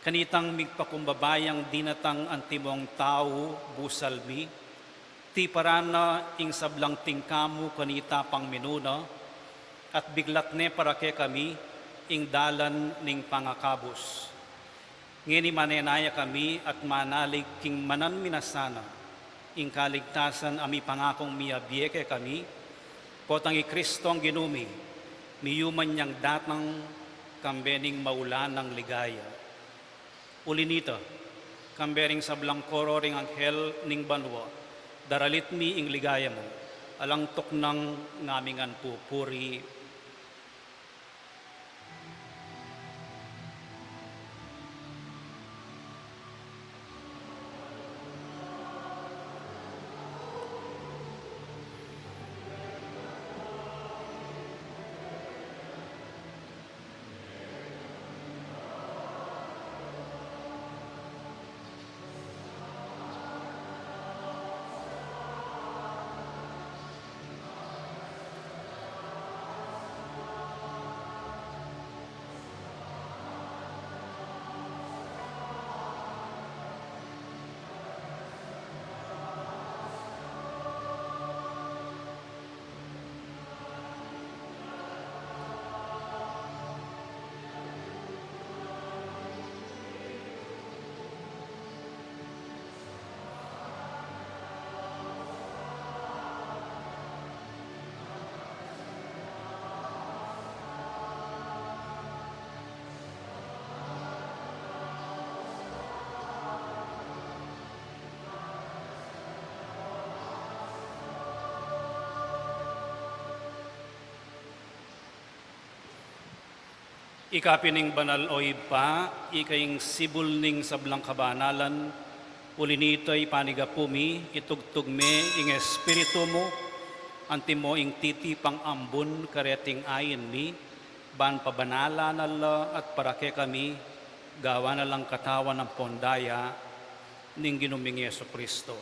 Kanitang migpakumbabayang dinatang antimong tao busalmi, ti parana ing sablang tingkamu kanita pang minuna, at biglat ne para ke kami, ing dalan ning pangakabos. Ngini manenaya kami at manalig king manan minasana, ing kaligtasan ami pangakong miyabieke kami, potang Kristong ginumi, miyuman niyang datang kambening maulan ng ligaya. Uli nito, kambering sablang koro ring anghel ning banwa, daralit mi ing ligaya mo, alang tok ng ngamingan pupuri. Ikapining banal o ipa, ikaying sibul ning sablang kabanalan, uli nito'y panigapumi, itugtog me ing espiritu mo, antimo ing titi pang ambon kareting ayin mi, ban pabanala nala at parake kami, gawa na lang katawan ng pondaya, ning ginuming Yeso Kristo.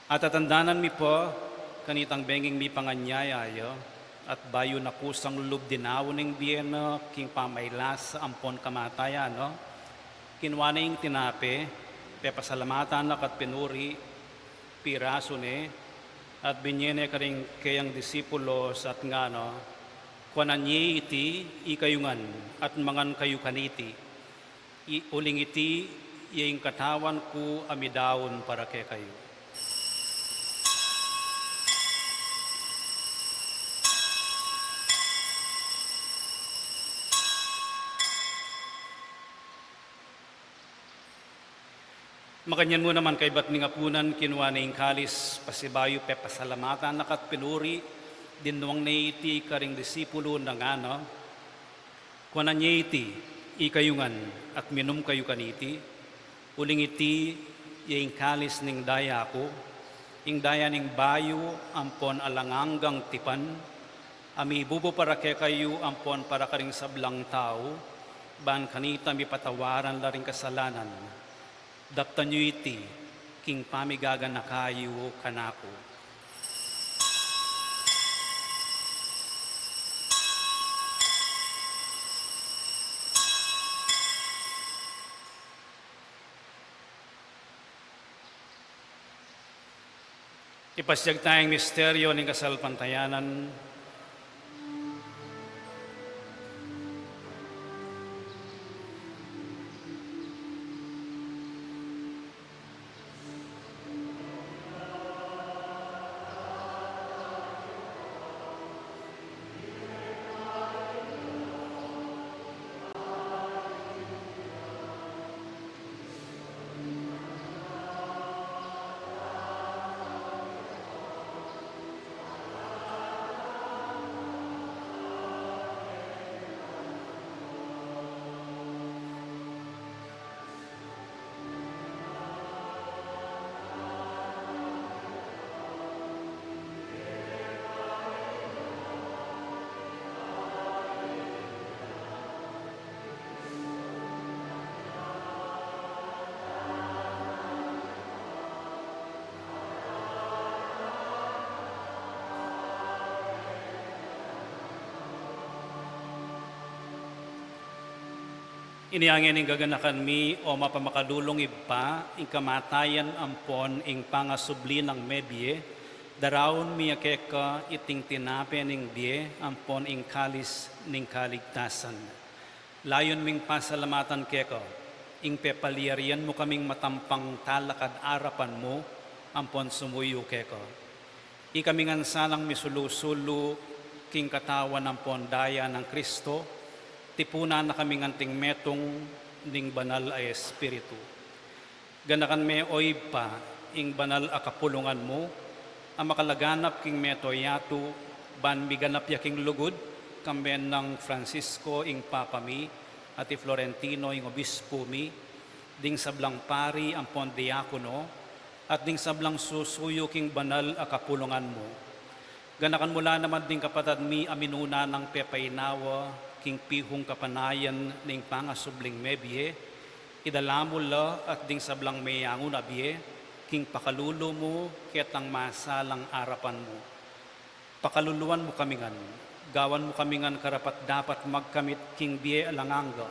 At atandanan mi po, kanitang benging mi panganyayayo, at bayo na kusang lulub dinaw ning biyeno, king pamaylas ampon kamataya, no? Kinwana ing tinape, pepasalamatan na kat pinuri, piraso ne, at binyene karing kayang disipulos at nga, no? Kwananyi iti, ikayungan, at mangan kayo kaniti. Uling iti, iying katawan ko amidawon para kay kayo. Makanyan mo naman kay bat ni ngapunan kinuha na yung kalis pasibayo pe pasalamatan nakat pinuri dinuang na iti karing disipulo ng ano kuanan niya iti ikayungan at minum kayo kaniti uling iti yung kalis ning daya ko ing daya ning bayo ampon alanganggang tipan ami bubo para kay kayo ampon para karing sablang tao ban kanita mi patawaran laring kasalanan. Daptan nyo iti, king pamigagan na kayo kanako. Ipasyag tayong misteryo ng kasalpantayanan. Iniangin ing gaganakan mi o mapamakadulong iba, ing kamatayan ampon ing pangasubli ng mebye, darawon mi akeka iting tinapen ing die, ampon ing kalis ning kaligtasan. Layon ming pasalamatan keko, ing pepaliarian mo kaming matampang talakad arapan mo, ampon sumuyo keko. Ikamingan sanang misulu-sulu, king katawan ampon daya ng Kristo, tipunan na kaming anting metong ning banal ay espiritu. Ganakan me oy pa, ing banal a kapulungan mo, ang makalaganap king meto yato, ban miganap yaking lugod, kamben ng Francisco ing Papa mi, at Florentino ing Obispo mi, ding sablang pari ang pondiakono, at ding sablang susuyo king banal a kapulungan mo. Ganakan mula naman ding kapatad mi aminuna ng pepainawa, king pihong kapanayan ning pangasubling mebye, idalamula at ding sablang mayangon abye, king pakalulo mo ketang masalang arapan mo. Pakaluluan mo kamingan, gawan mo kamingan karapat dapat magkamit king biye alanganga,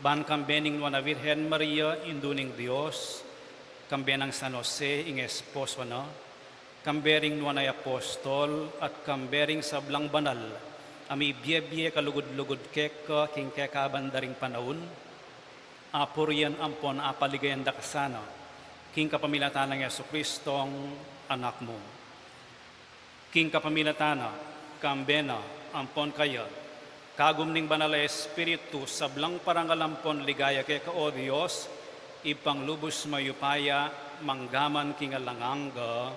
ban kambening nuana Virgen Maria induning Dios, kambenang San Jose ing esposo na, kambering nuanay apostol at kambering sablang banal, ami biye-biye kalugod-lugod keka king kekabandaring panahon, apurian ampon apaligayan da kasana, king kapamilatan ng Yesu Kristong anak mo. King kapamilatana, kambena, ampon kaya, kagum ning banal na espiritu, sablang parangalampon ligaya keka o Diyos, ipanglubos mayupaya, manggaman king alanganga.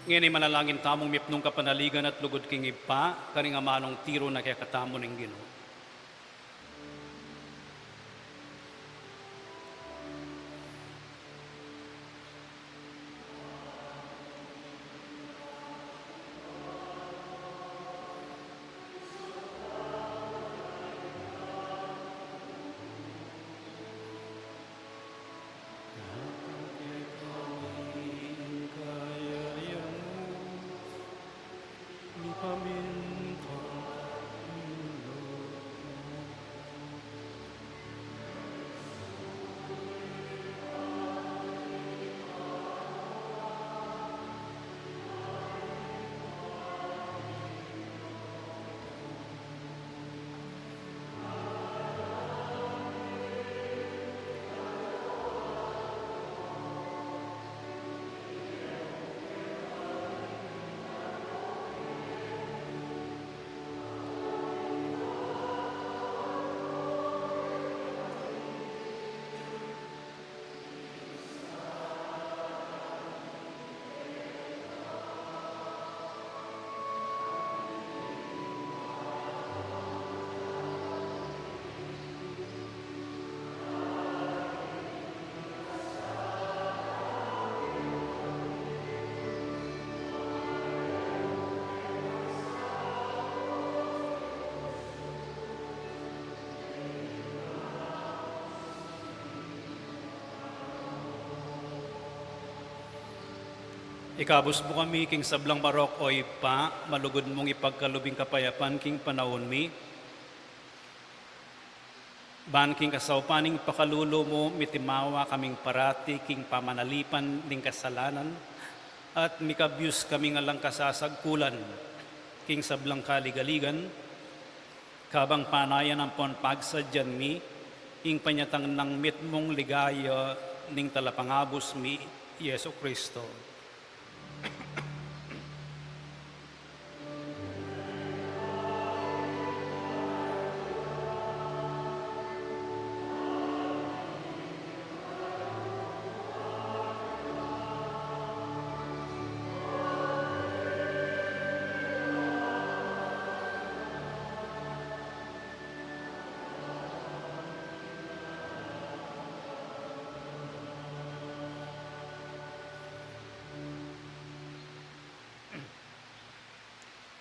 Ngayon manalangin tamong mipnong kapanaligan at lugod king ipa, karing amanong tiro na kaya katamo ng Ginoo. Ikabus mo kami, king sablang barok o ipa, malugod mong ipagkalubing kapayapan, king panahon mi. Ban king kasaupaning pakalulo mo, mitimawa kaming parati, king pamanalipan ning kasalanan, at mikabyus kami nga lang kasasagkulan, king sablang kaligaligan, kabang panayan ang pon pagsadyan mi, ing panyatang ng mit mong ligaya, ning talapangabos mi, Yeso Kristo.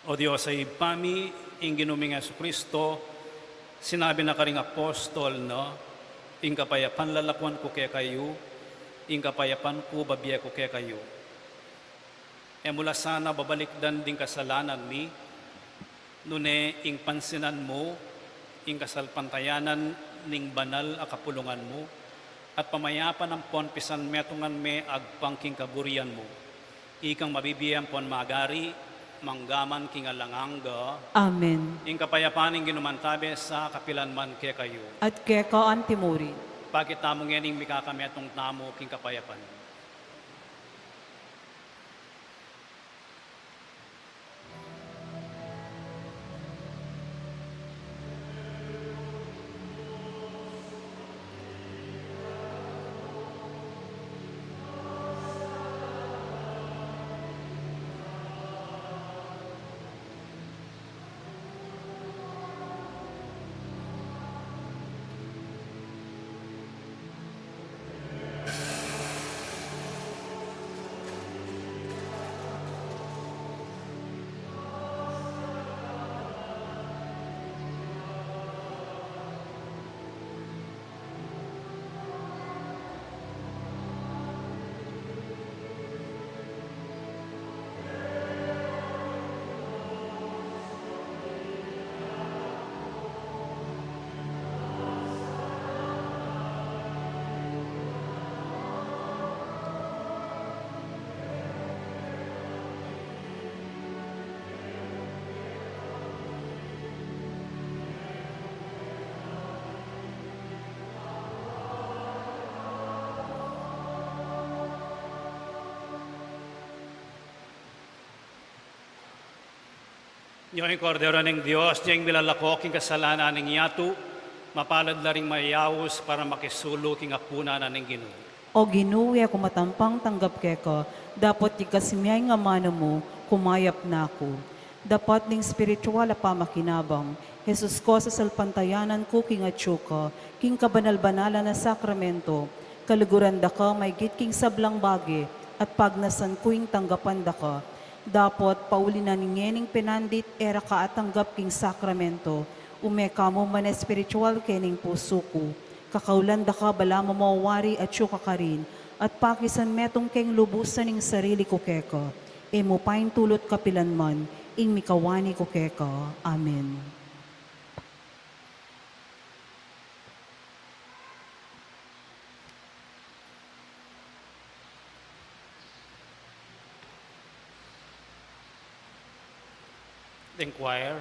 O Diyos ay pami, ing ginuming Yesu Kristo, sinabi na karing apostol, no? Ing kapayapan lalakwan ko kaya kayo, ing kapayapan ko babiya ko kaya kayo. E mula sana babalikdan ding kasalanan mi, nune ing pansinan mo, ing kasalpantayanan ning banal a kapulungan mo, at pamayapan ang pon pisan metungan me agpangking kaburian mo. Ikang mabibiyan pon magari, manggaman kingalanganga, Amen. ing kapayapaning ginumantabe sa kapilanman ke kayo. At keka antimuri. Pakitamong yaning mikakametong tamo king kapayapan. Yung kordero ng Diyos, diyang milalako king kasalanan ng yatu, mapalad na ring mayawos para makisulo king apuna na ng Ginoo. O ginuwi ako matampang tanggap keka, dapat ikasimyay nga mano mo, kumayap na ako. Dapat ning spiritual a pamakinabang, Jesus ko sa salpantayanan ko king atsuka, king kabanal-banalan na sakramento, kaluguran da ka may king sablang bagi, at pagnasan ko ing tanggapan da ka. Dapat pauli na ninyening penandit era ka at tanggap king sakramento, umeka mo man espiritual kening puso ko. Kakaulan da ka bala mo mawari at syuka ka rin, at pakisan metong keng lubusan ning sarili ko keka. E mo paing tulot kapilanman, ing mikawani ko keka. Amen. The choir.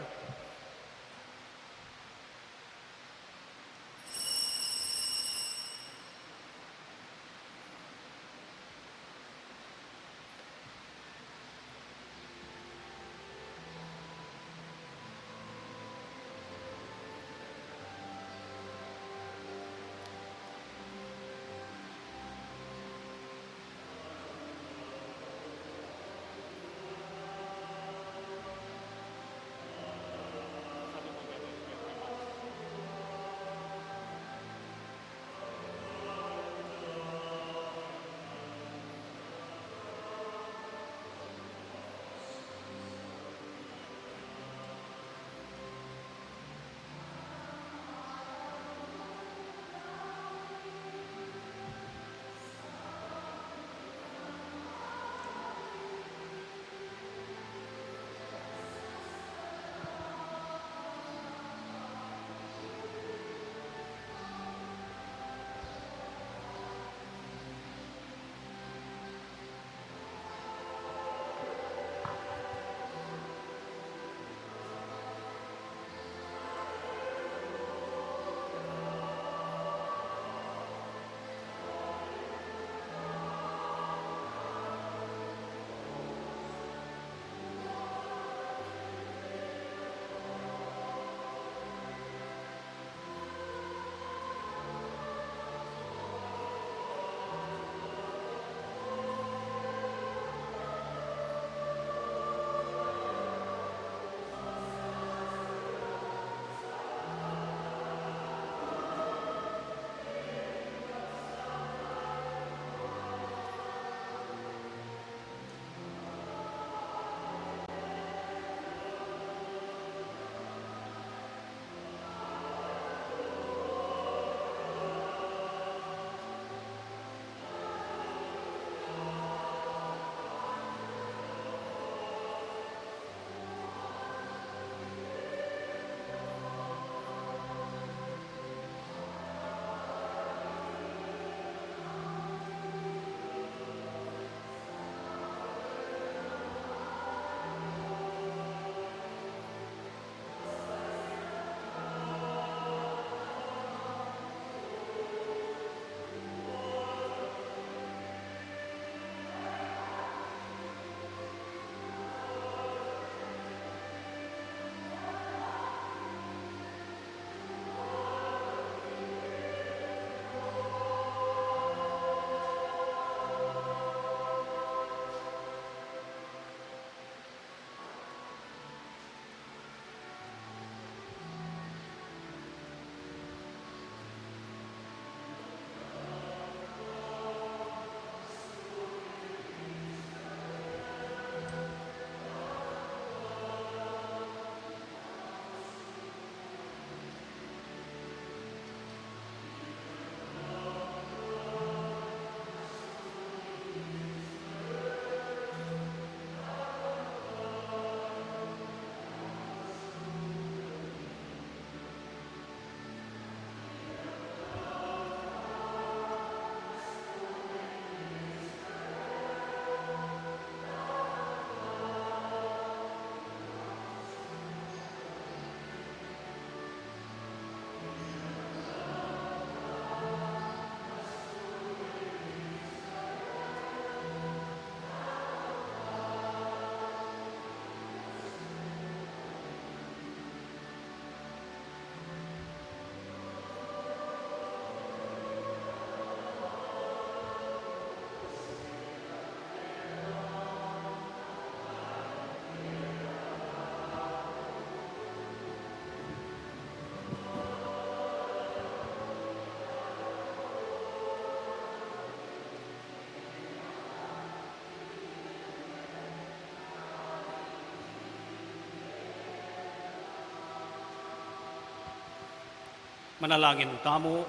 Manalangin tamo.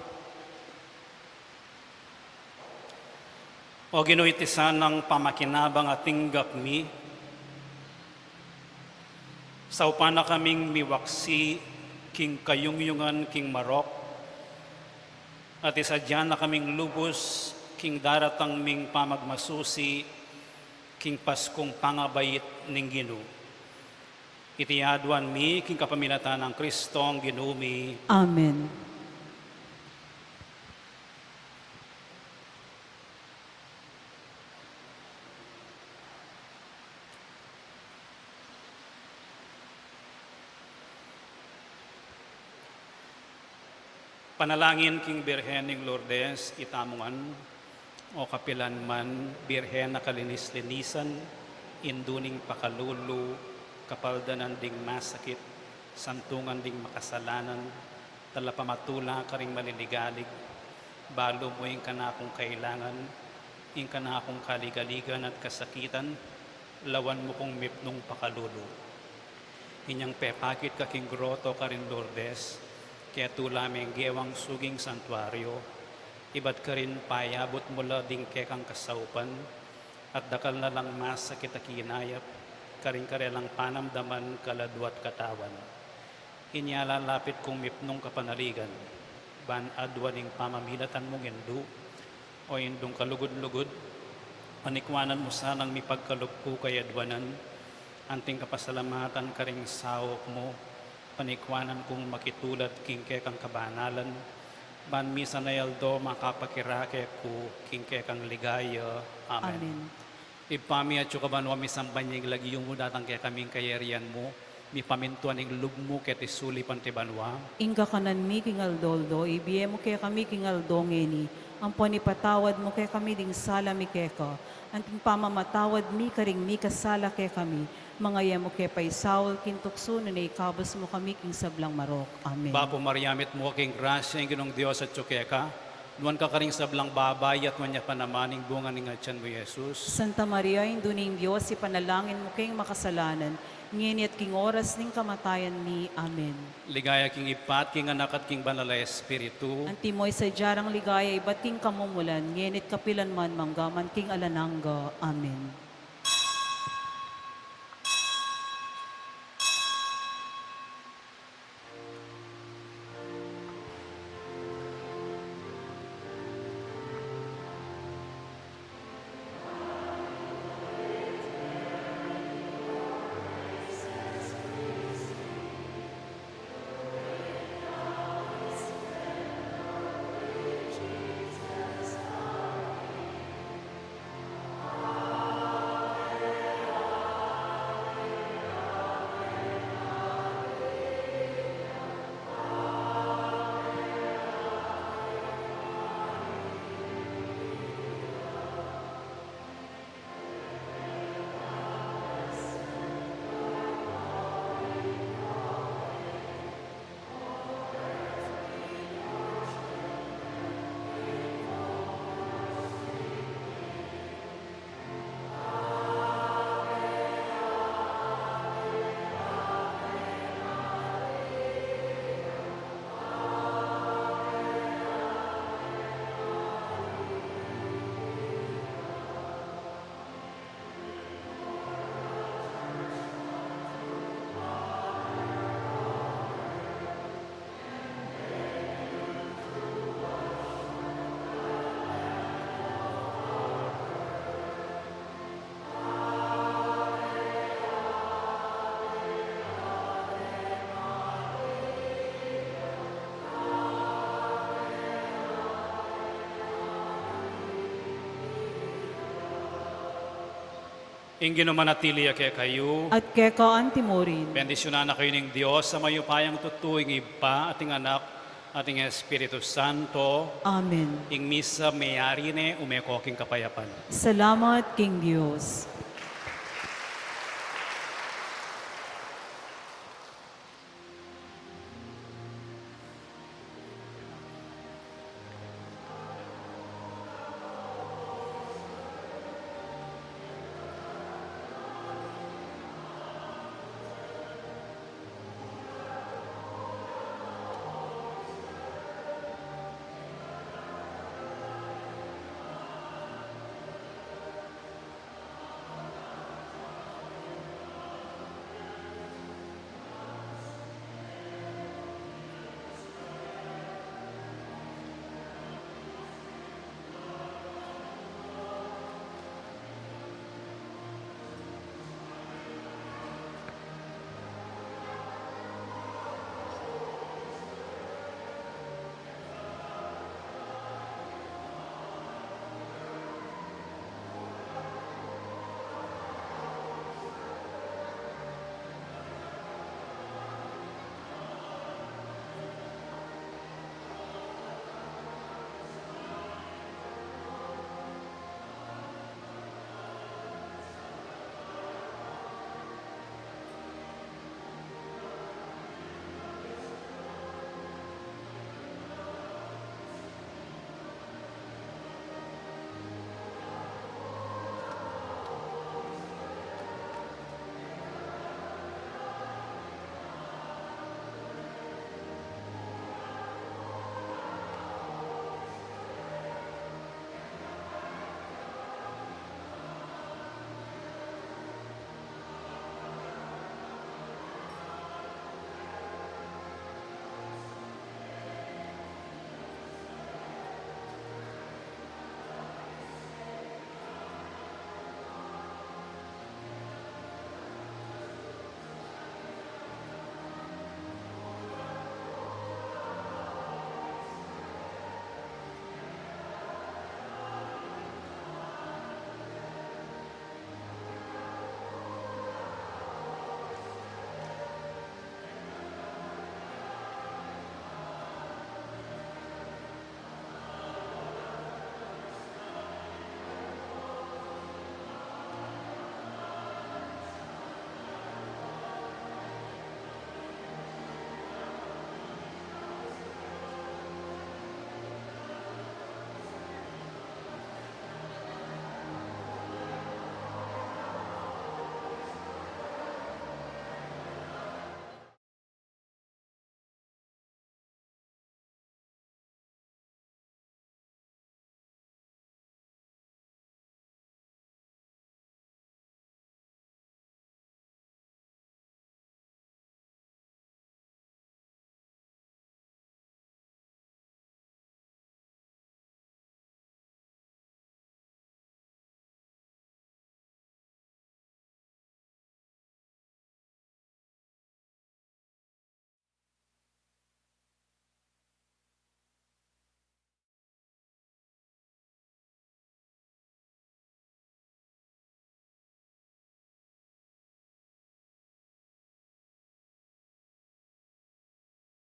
O ginuitisan ng pamakinabang ating gapmi, sa upana kaming miwaksi, king kayungyungan, king marok, at isadyan na kaming lubos, king daratang ming pamagmasusi, king paskong pangabayit ning Ginoo. Itiyaduan mi, king kapamilatan ng Kristong ginumi. Amen. Panalangin king Birhen ning Lourdes, itamungan, o kapilan man, Birhen na kalinis-linisan, induning pakalulu, kapaldanan ding masakit, santungan ding makasalanan, talapamatula ka ring maliligalig, balo mo yung kanakong kailangan, yung kanakong kaligaligan at kasakitan, lawan mo kong mipnong pakalulu. Inyang pepakit ka king groto ka rin Lourdes, kaya tulaming gewang suging santuaryo, iba't ka rin payabot mula ding kekang kasaupan, at dakal na lang masakit at kinayap, karing karelang panamdaman, kaladwat katawan. Inyala lapit kong mipnong kapanaligan, ban adwaning pamamilatan mong indu, o indong kalugod-lugod, panikwanan mo sanang mipagkalugpo kay adwanan, anting kapasalamatan karing sawok mo, panikwanan kong makitulad king kekang kabanalan, ban misa na yaldo makapakirake ko king kekang ligaya. Amen. Amen. Ipami at yukaban wa misang banyag lagi yung datang kaya kaming kayarian mo, mi pamintuan ing lugmo ket isuli pantibanwa. Inga kanan mi king aldoldo, ibiye mo kaya kami king aldongeni, ang panipatawad mo kaya kami ding sala mi keka, anting pamamatawad mi karing mi kasala kaya kami, mga yamo kaya pay Saul kintukso na ikabas mo kami king sablang marok. Amen. Bapo Mariamit mo king grasya ang ginong Diyos at tsukeka, nuan ka karing sablang babay at manya panamaning bunga ni Ngatyan mo Jesus. Santa Maria, induning Diyos, ipanalangin mo kayong makasalanan, ngini at king oras ning kamatayan ni. Amen. Ligaya king ipat, king anak at king banal na Espiritu. Antimoy sa jarang ligaya, iba't king kamumulan, nginit kapilan man manggaman king alanangga. Amen. Ingin manatili kaya kayo. At keka antimorin, Bendisyonan na kayo ng Diyos sa mayupayang tutuing iba ating anak, ating Espiritu Santo. Amen. Ing misa mayari ne umekoking kapayapan. Salamat king Diyos.